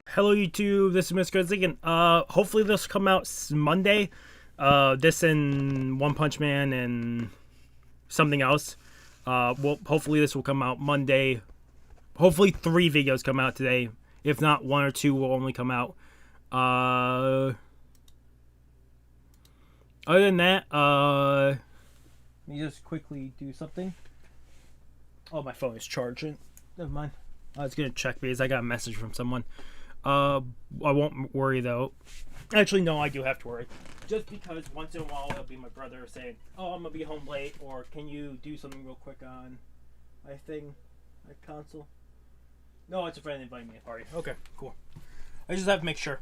Hello YouTube, this is Mr. Ziggin. Hopefully this will come out Monday. This and One Punch Man and something else. Well, hopefully this will come out Monday. Hopefully 3 videos come out today. If not, 1 or 2 will only come out. Other than that, let me just quickly do something. Oh, my phone is charging. Never mind. I was gonna check because I got a message from someone. I won't worry though. Actually, no, I do have to worry. Just because once in a while it'll be my brother saying, "Oh, I'm gonna be home late," or "Can you do something real quick on my thing, my console?" No, it's a friend inviting me to a party. Okay, cool. I just have to make sure.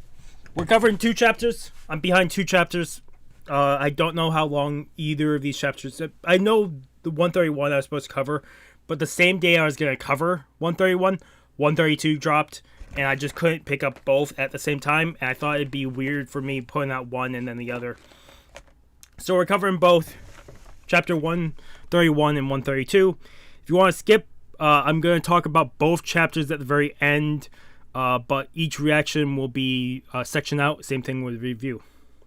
We're covering 2 chapters. I'm behind 2 chapters. I don't know how long either of these chapters. I know the 131 I was supposed to cover, but the same day I was gonna cover 131, 132 dropped. And I just couldn't pick up both at the same time. And I thought it'd be weird for me putting out one and then the other. So we're covering both chapter 131 and 132. If you want to skip, I'm going to talk about both chapters at the very end. But each reaction will be sectioned out. Same thing with review.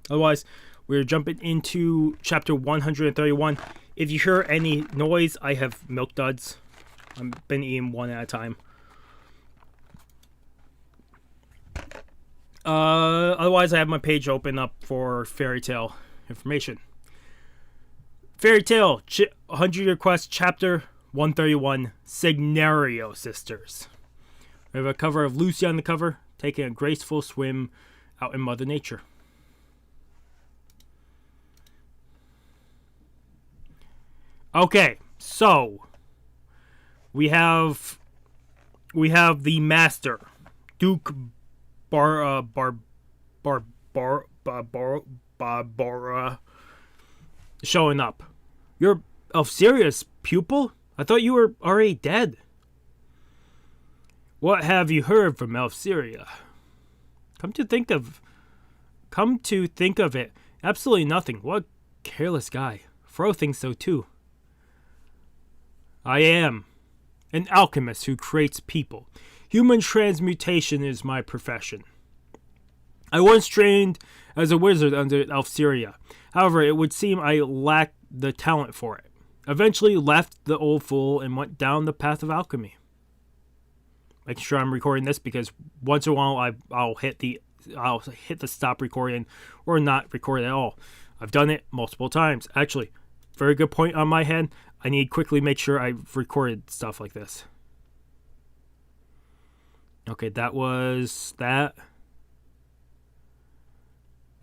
Otherwise, we're jumping into chapter 131. If you hear any noise, I have milk duds. I've been eating one at a time. Otherwise, I have my page open up for Fairy Tail information. Fairy Tail, 100 Request, Chapter 131, Shignario Sisters. We have a cover of Lucy on the cover, taking a graceful swim out in Mother Nature. Okay, so we have the Master, Duke Barbara showing up. You're Elfsiria's pupil? I thought you were already dead. What have you heard from Elfsiria? Come to think of it, absolutely nothing. What a careless guy. Fro thinks so too. I am an alchemist who creates people. Human transmutation is my profession. I once trained as a wizard under Elfsiria. However, it would seem I lacked the talent for it. Eventually left the old fool and went down the path of alchemy. Making sure I'm recording this because once in a while I'll hit the stop recording or not record at all. I've done it multiple times. Actually, very good point on my head. I need to quickly make sure I've recorded stuff like this. Okay, that was that.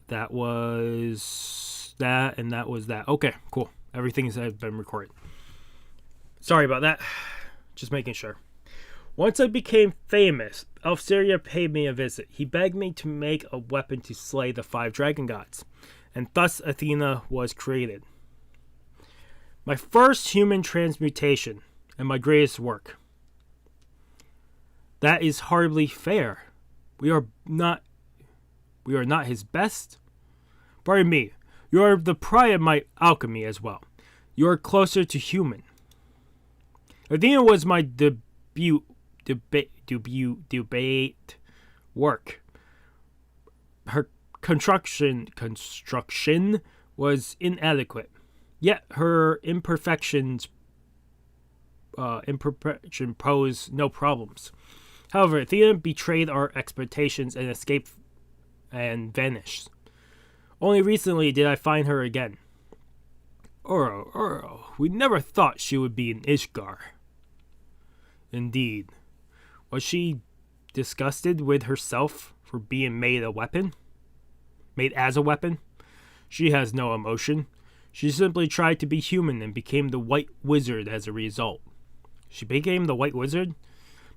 That was that, and that was that. Okay, cool. Everything has been recorded. Sorry about that. Just making sure. Once I became famous, Elfsiria paid me a visit. He begged me to make a weapon to slay the 5 dragon gods, and thus Athena was created. My first human transmutation, and my greatest work. That is hardly fair. We are not his best. Pardon me, you are the pride of my alchemy as well. You are closer to human. Athena was my debate work. Her construction was inadequate, yet her imperfection posed no problems. However, Athena betrayed our expectations and escaped and vanished. Only recently did I find her again. Uro, we never thought she would be an Ishgar. Indeed. Was she disgusted with herself for being made as a weapon? She has no emotion. She simply tried to be human and became the White Wizard as a result. She became the White Wizard?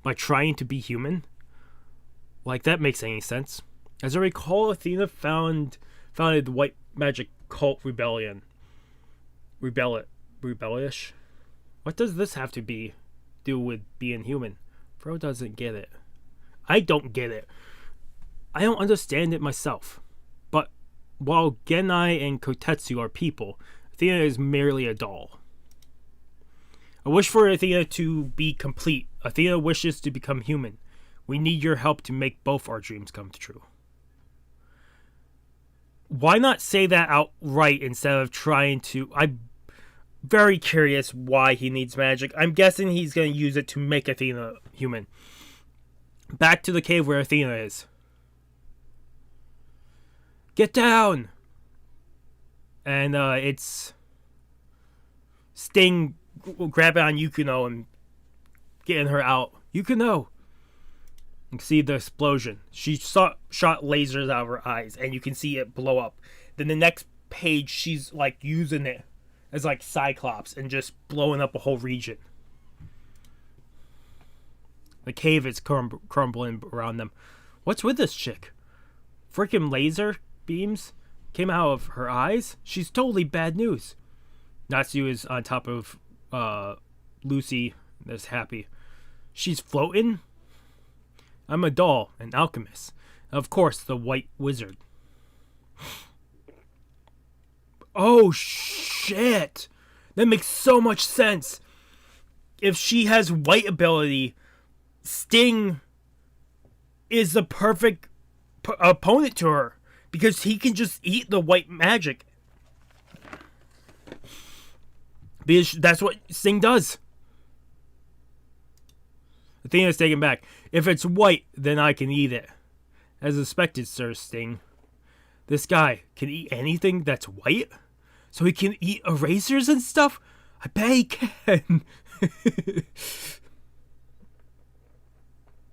By trying to be human? Like, that makes any sense. As I recall, Athena founded the White Magic Cult Rebellion. Rebellish? What does this have to do with being human? Fro doesn't get it. I don't get it. I don't understand it myself. But while Genai and Kotetsu are people, Athena is merely a doll. I wish for Athena to be complete. Athena wishes to become human. We need your help to make both our dreams come true. Why not say that outright instead of trying to... I'm very curious why he needs magic. I'm guessing he's going to use it to make Athena human. Back to the cave where Athena is. Get down! And it's Sting grabbing on Yukino and getting her out. Yukino! You can see the explosion. She shot lasers out of her eyes, and you can see it blow up. Then the next page, she's like using it as like Cyclops and just blowing up a whole region. The cave is crumbling around them. What's with this chick? Freaking laser beams came out of her eyes? She's totally bad news. Natsu is on top of Lucy that's happy. She's floating? I'm a doll, an alchemist. Of course, the white wizard. Oh, shit! That makes so much sense. If she has white ability, Sting is the perfect opponent to her. Because he can just eat the white magic. Because that's what Sting does. Athena's taken back. If it's white, then I can eat it. As expected, Sir Sting. This guy can eat anything that's white? So he can eat erasers and stuff? I bet he can.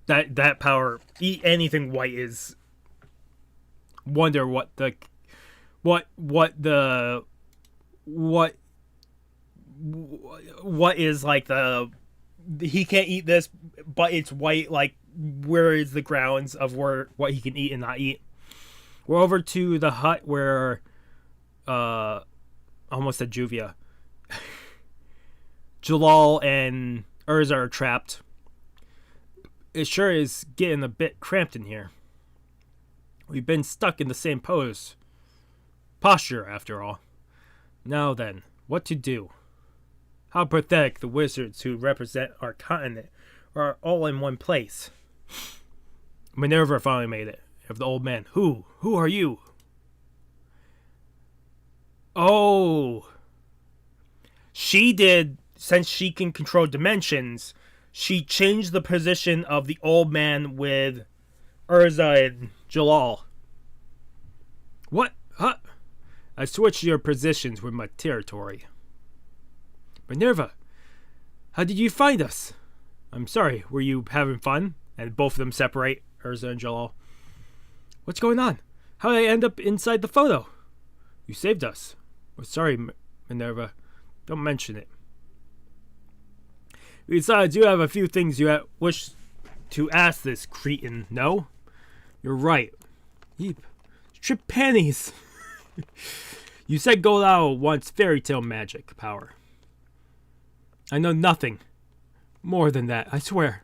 that power, eat anything white is... Wonder what is like the... He can't eat this, but it's white. Like, where is the grounds of what he can eat and not eat? We're over to the hut where, almost said Juvia. Jalal and Urza are trapped. It sure is getting a bit cramped in here. We've been stuck in the same posture, after all. Now then, what to do? How pathetic the wizards who represent our continent are all in one place. Minerva finally made it. Of the old man. Who? Who are you? Oh. She did, since she can control dimensions, she changed the position of the old man with Urza and Jalal. What? Huh? I switched your positions with my territory. Minerva, how did you find us? I'm sorry, were you having fun? And both of them separate, Urza and Jalal. What's going on? How did I end up inside the photo? You saved us. Oh, sorry, Minerva. Don't mention it. Besides, you have a few things you wish to ask this cretin, no? You're right. Yeep. Strip panties. You said Golao wants fairy tale magic power. I know nothing more than that, I swear.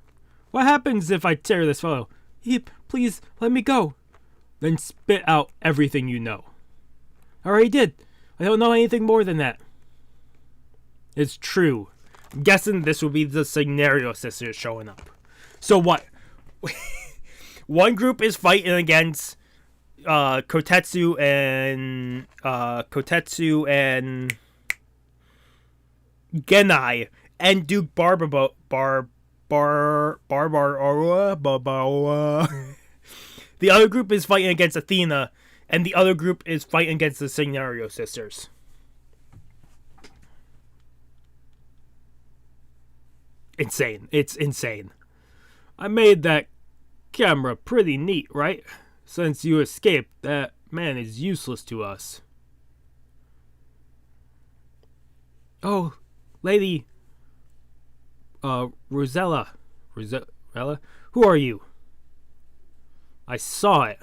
What happens if I tear this photo? Yeep, please let me go. Then spit out everything you know. I already did. I don't know anything more than that. It's true. I'm guessing this will be the Shignario sisters showing up. So what? One group is fighting against Kotetsu and Genai and Duke Barbaroa. The other group is fighting against Athena, and the other group is fighting against the Shignario sisters. Insane. It's insane. I made that camera pretty neat, right? Since you escaped, that man is useless to us. Oh, Lady Rosella. Rosella? Who are you? I saw it.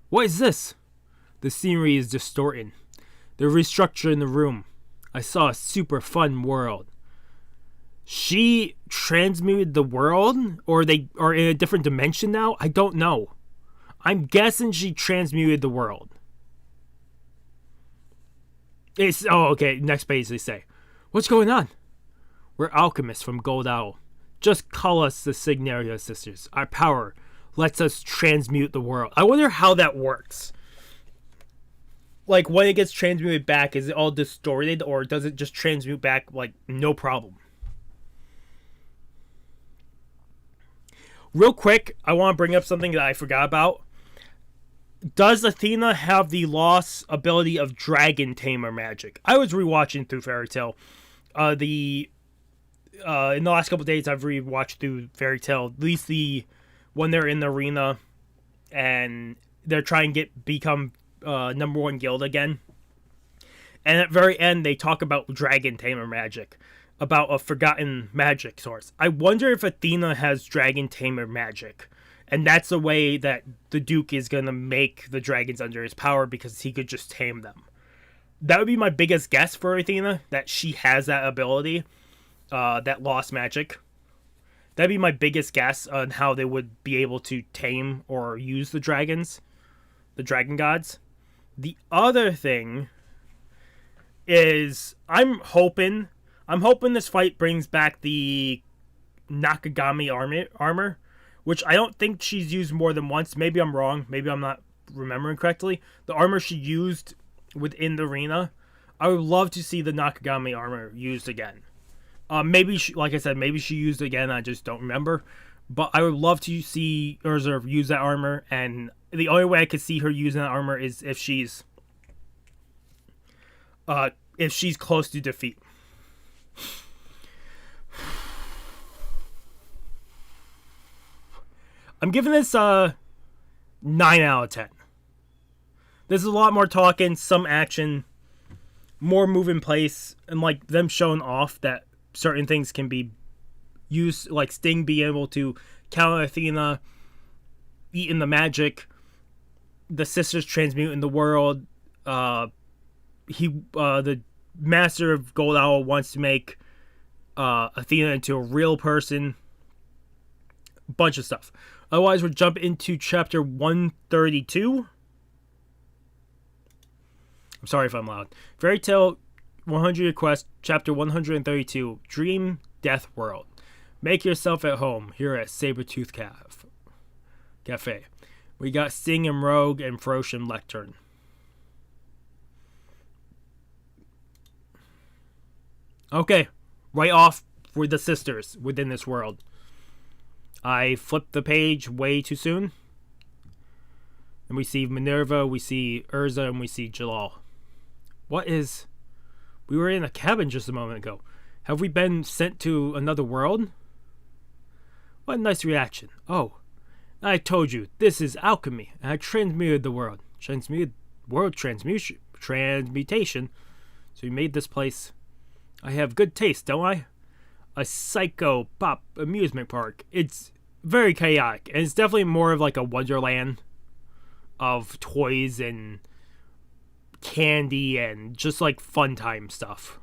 What is this? The scenery is distorting. They're restructuring the room. I saw a super fun world. She transmuted the world? Or they are in a different dimension now? I don't know. I'm guessing she transmuted the world. Okay, next page they say. What's going on? We're alchemists from Gold Owl. Just call us the Shignario sisters. Our power lets us transmute the world. I wonder how that works. Like, when it gets transmuted back, is it all distorted, or does it just transmute back, like, no problem? Real quick, I want to bring up something that I forgot about. Does Athena have the lost ability of Dragon Tamer magic? I was rewatching through Fairy Tail. In the last couple of days, I've rewatched through Fairy Tail. At least when they're in the arena and they're trying to become number one guild again. And at the very end, they talk about Dragon Tamer magic, about a forgotten magic source. I wonder if Athena has Dragon Tamer magic. And that's the way that the Duke is going to make the dragons under his power, because he could just tame them. That would be my biggest guess for Athena, that she has that ability, that lost magic. That'd be my biggest guess on how they would be able to tame or use the dragons, the dragon gods. The other thing is I'm hoping this fight brings back the Nakagami armor, which I don't think she's used more than once. Maybe I'm wrong. Maybe I'm not remembering correctly. The armor she used within the arena, I would love to see the Nakagami armor used again. Maybe, like I said, maybe she used it again. I just don't remember. But I would love to see Urza use that armor. And the only way I could see her using that armor is if she's close to defeat. I'm giving this a 9 out of 10. There's a lot more talking, some action, more move in place, and like them showing off that certain things can be used, like Sting being able to counter Athena, eating the magic, the sisters transmuting the world. The master of Gold Owl wants to make Athena into a real person. Bunch of stuff. Otherwise, we'll jump into chapter 132. I'm sorry if I'm loud. Fairy Tail 100 Request, chapter 132, Dream Death World. Make yourself at home here at Sabertooth Cafe. We got Sting and Rogue and Ferocious Lectern. Okay, right off with the sisters within this world. I flipped the page way too soon. And we see Minerva, we see Urza, and we see Jalal. We were in a cabin just a moment ago. Have we been sent to another world? What a nice reaction. Oh, I told you, this is alchemy. And I transmuted the world. Transmutation. So you made this place. I have good taste, don't I? A psycho pop amusement park. It's very chaotic, and it's definitely more of like a wonderland of toys and candy and just like fun time stuff.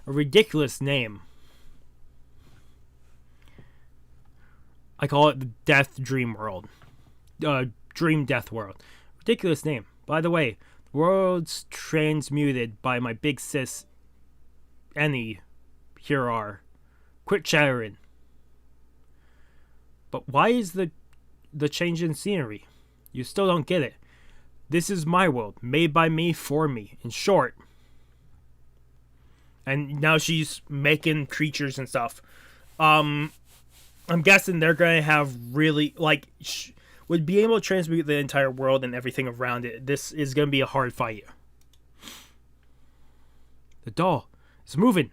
A ridiculous name. I call it the Death Dream World. Dream Death World. Ridiculous name. By the way, the world's transmuted by my big sis, Annie. Here are. Quit chattering. But why is the change in scenery? You still don't get it. This is my world, made by me for me. In short. And now she's making creatures and stuff. I'm guessing they're going to have really, like, would be able to transmute the entire world and everything around it. This is going to be a hard fight. The doll is moving.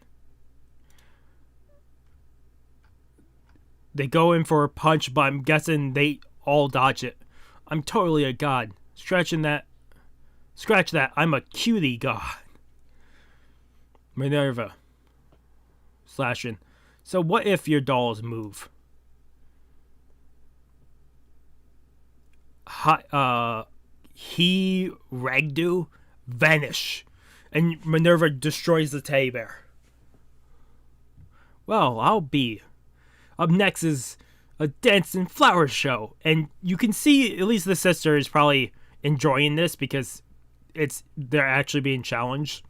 They go in for a punch, but I'm guessing they all dodge it. I'm totally a god. Scratch that. I'm a cutie god. Minerva. Slashing. So what if your dolls move? Ragdu, vanish. And Minerva destroys the teddy bear. Well, I'll be. Up next is a dance and flower show. And you can see at least the sister is probably enjoying this because they're actually being challenged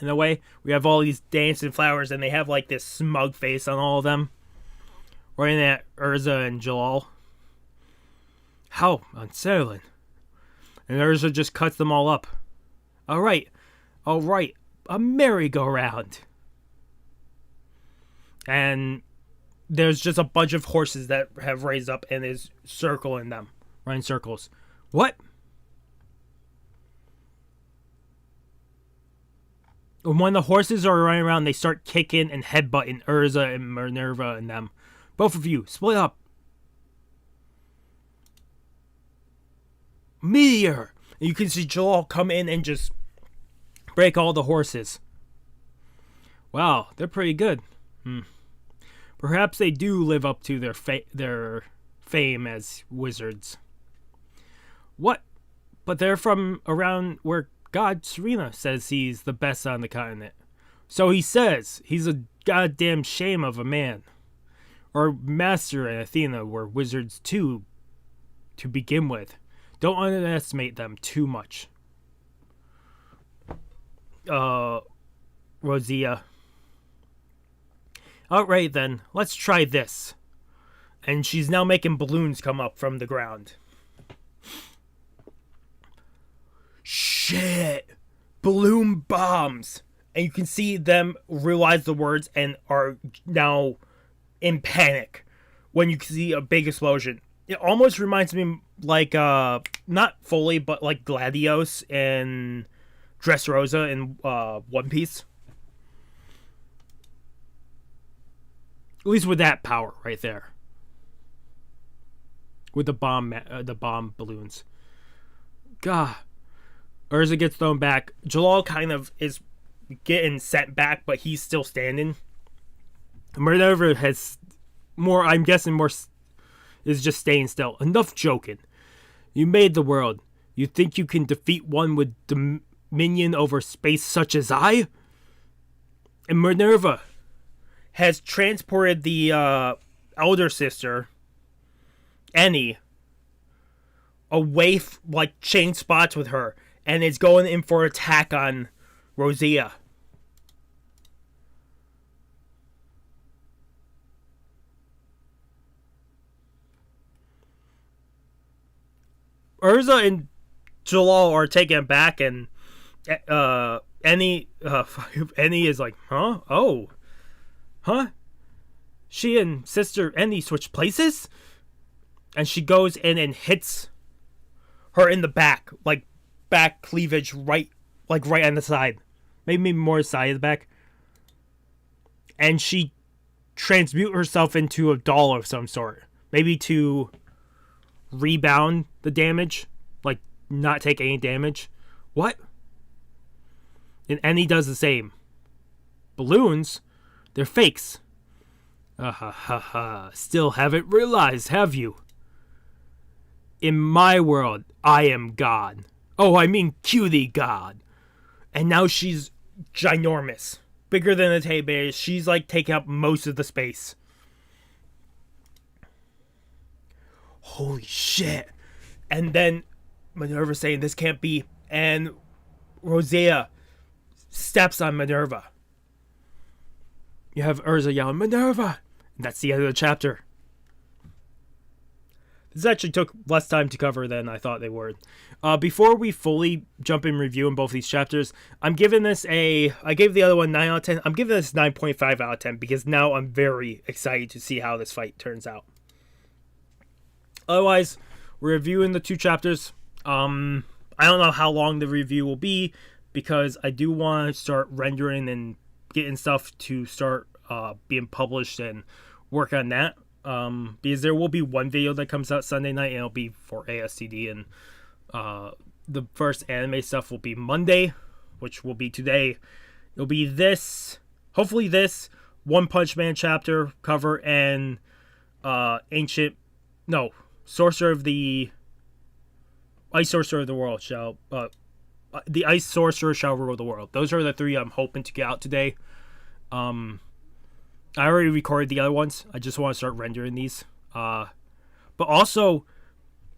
in a way. We have all these dancing flowers and they have like this smug face on all of them. Right at Urza and Jalal. How unsettling. And Urza just cuts them all up. Alright, a merry-go-round. And there's just a bunch of horses that have raised up and is circling them. Running circles. What? And when the horses are running around, they start kicking and headbutting Urza and Minerva and them. Both of you, split up. Meteor! And you can see Jalal come in and just break all the horses. Wow, they're pretty good. Perhaps they do live up to their fame as wizards. What? But they're from around where God Serena says he's the best on the continent. So he says he's a goddamn shame of a man. Our master and Athena were wizards too, to begin with. Don't underestimate them too much. Rosea. Alright then, let's try this. And she's now making balloons come up from the ground. Shit! Balloon bombs! And you can see them realize the words and are now in panic when you see a big explosion. It almost reminds me like, not fully, but like Gladios and Dressrosa in One Piece. At least with that power right there. With the bomb balloons. God. Urza gets thrown back. Jalal kind of is getting sent back, but he's still standing. Minerva has more, I'm guessing more, is just staying still. Enough joking. You made the world. You think you can defeat one with dominion over space such as I? And Minerva has transported the elder sister, Annie, away, like, chain spots with her, and is going in for attack on Rosea. Urza and Jalal are taken back, and Annie is like, huh? Oh. Huh? She and sister Annie switch places? And she goes in and hits her in the back. Like, back cleavage right on the side. Maybe more side of the back. And she transmute herself into a doll of some sort. Maybe to rebound the damage. Like, not take any damage. What? And Annie does the same. Balloons? They're fakes. Still haven't realized, have you? In my world, I am God. Oh, I mean cutie God. And now she's ginormous. Bigger than a teddy bear. She's like taking up most of the space. Holy shit. And then Minerva saying this can't be. And Rosea steps on Minerva. You have Urza yelling, Minerva! And that's the end of the chapter. This actually took less time to cover than I thought they would. Before we fully jump in review in both these chapters, I'm giving this I gave the other one 9 out of 10. I'm giving this 9.5 out of 10 because now I'm very excited to see how this fight turns out. Otherwise, we're reviewing the 2 chapters. I don't know how long the review will be because I do want to start rendering and getting stuff to start being published and work on that. Because there will be one video that comes out Sunday night and it'll be for ASCD, and the first anime stuff will be Monday, which will be today. It'll be this, hopefully this One Punch Man chapter cover and Sorcerer of the Ice Sorcerer of the World the Ice Sorcerer shall rule the world. Those are the 3 I'm hoping to get out today. I already recorded the other ones. I just want to start rendering these. But also,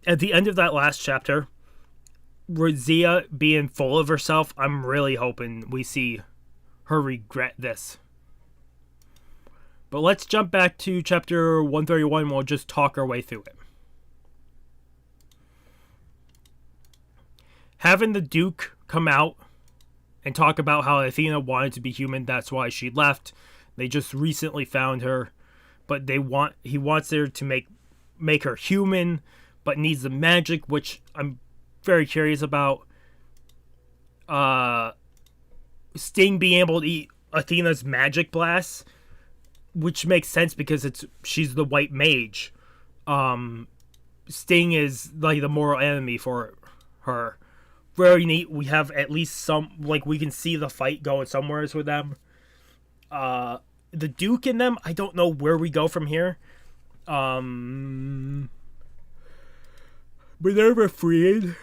at the end of that last chapter, Rosea being full of herself, I'm really hoping we see her regret this. But let's jump back to chapter 131. We'll just talk our way through it. Having the Duke come out and talk about how Athena wanted to be human, that's why she left. They just recently found her, but he wants her to make her human, but needs the magic, which I'm very curious about. Sting being able to eat Athena's magic blast, which makes sense because she's the white mage. Sting is like the moral enemy for her. Very neat. We have at least some, like, we can see the fight going somewhere with them. The Duke in them, I don't know where we go from here. Minerva freeing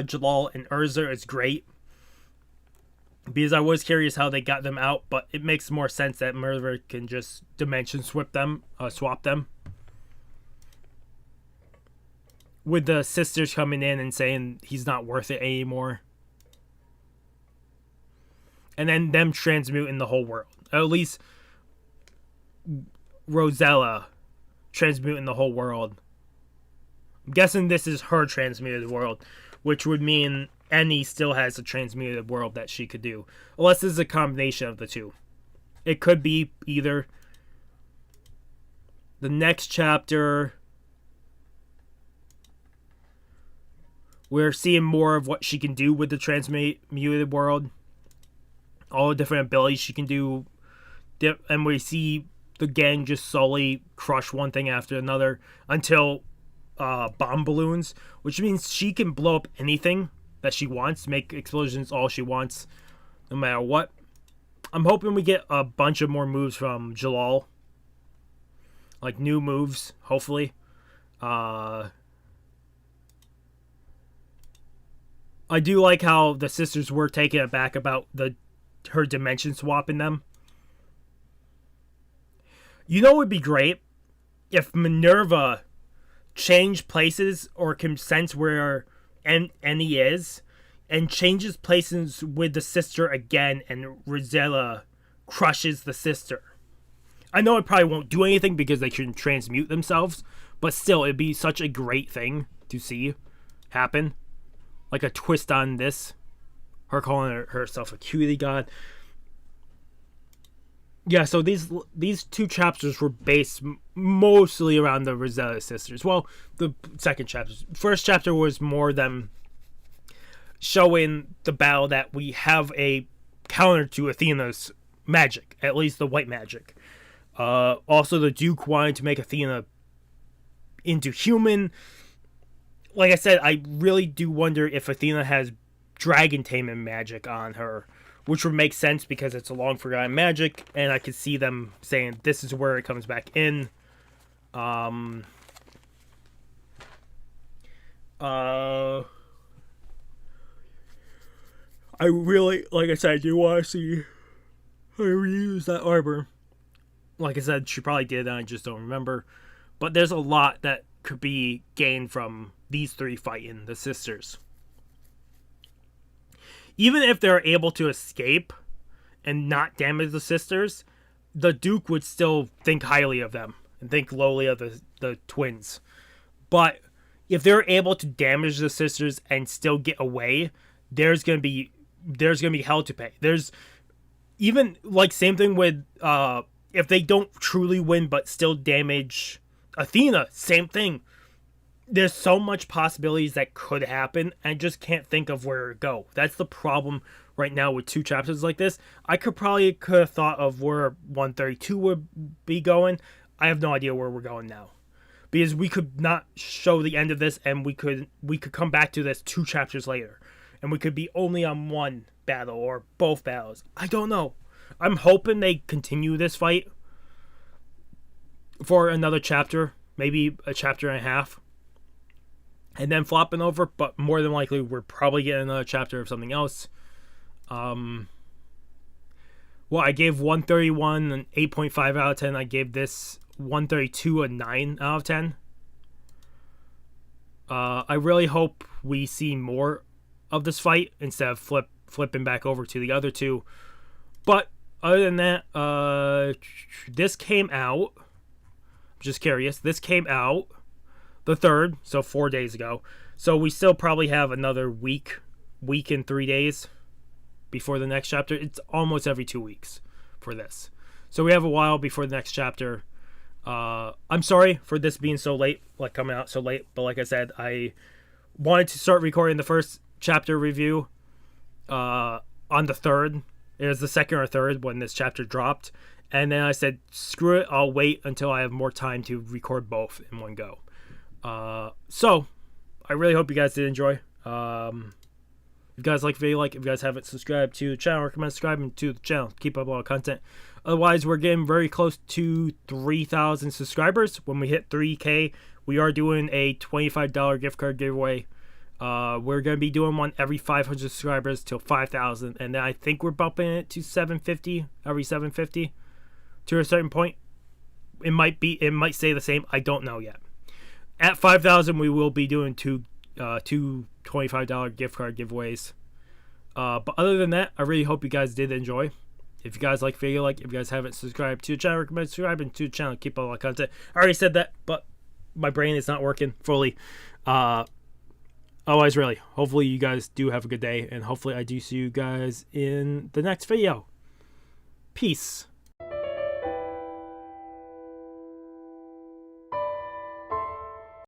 Jalal and Urza is great, because I was curious how they got them out, but it makes more sense that Minerva can just dimension swap them. With the sisters coming in and saying he's not worth it anymore. And then them transmuting the whole world. At least Rosella transmuting the whole world. I'm guessing this is her transmuted world, which would mean Annie still has a transmuted world that she could do. Unless this is a combination of the two. It could be either. The next chapter, we're seeing more of what she can do with the transmuted world. All the different abilities she can do. And we see the gang just slowly crush one thing after another until bomb balloons. Which means she can blow up anything that she wants. Make explosions all she wants. No matter what. I'm hoping we get a bunch of more moves from Jalal. Like new moves, hopefully. I do like how the sisters were taken aback about her dimension swapping them. You know what would be great? If Minerva changed places or can sense where Annie is and changes places with the sister again and Rosella crushes the sister. I know it probably won't do anything because they can transmute themselves, but still, it'd be such a great thing to see happen. Like a twist on this. Her calling herself a cutie god. Yeah, so these two chapters were based mostly around the Rosella sisters. Well, the second chapter. First chapter was more them showing the battle that we have a counter to Athena's magic. At least the white magic. Also, the Duke wanted to make Athena into human. Like I said, I really do wonder if Athena has dragon taming magic on her, which would make sense because it's a long forgotten magic, and I could see them saying this is where it comes back in. I really, like I said, I do want to see her reuse that armor. Like I said, she probably did, and I just don't remember. But there's a lot that could be gained from these three fighting the sisters. Even if they're able to escape and not damage the sisters, the Duke would still think highly of them and think lowly of the twins. But if they're able to damage the sisters and still get away, there's gonna be hell to pay. There's even like same thing with if they don't truly win but still damage Athena, same thing. There's so much possibilities that could happen. I just can't think of where to go. That's the problem right now with two chapters like this. I could have thought of where 132 would be going. I have no idea where we're going now. Because we could not show the end of this, and we could come back to this 2 chapters later. And we could be only on one battle or both battles. I don't know. I'm hoping they continue this fight for another chapter. Maybe a chapter and a half. And then flopping over, but more than likely we're probably getting another chapter of something else. Well, I gave 131 an 8.5 out of 10. I gave this 132 a 9 out of 10. I really hope we see more of this fight instead of flipping back over to the other two. But other than that, this came out. I'm just curious. This came out the 3rd, so 4 days ago. So we still probably have another week and 3 days before the next chapter. It's almost every 2 weeks for this. So we have a while before the next chapter. I'm sorry for this being so late, like coming out so late. But like I said, I wanted to start recording the first chapter review on the 3rd. It was the 2nd or 3rd when this chapter dropped. And then I said, screw it, I'll wait until I have more time to record both in one go. So, I really hope you guys did enjoy. If you guys like the video, if you guys haven't subscribed to the channel, recommend subscribing to the channel. Keep up a lot of content. Otherwise, we're getting very close to 3,000 subscribers. When we hit 3K, we are doing a $25 gift card giveaway. We're going to be doing one every 500 subscribers till 5,000. And then I think we're bumping it to 750, every 750 to a certain point. It might stay the same. I don't know yet. At 5,000, we will be doing two $25 gift card giveaways. But other than that, I really hope you guys did enjoy. If you guys like the video, if you guys haven't subscribed to the channel, recommend subscribing to the channel. Keep up all the content. I already said that, but my brain is not working fully. Otherwise, really, hopefully you guys do have a good day, and hopefully I do see you guys in the next video. Peace.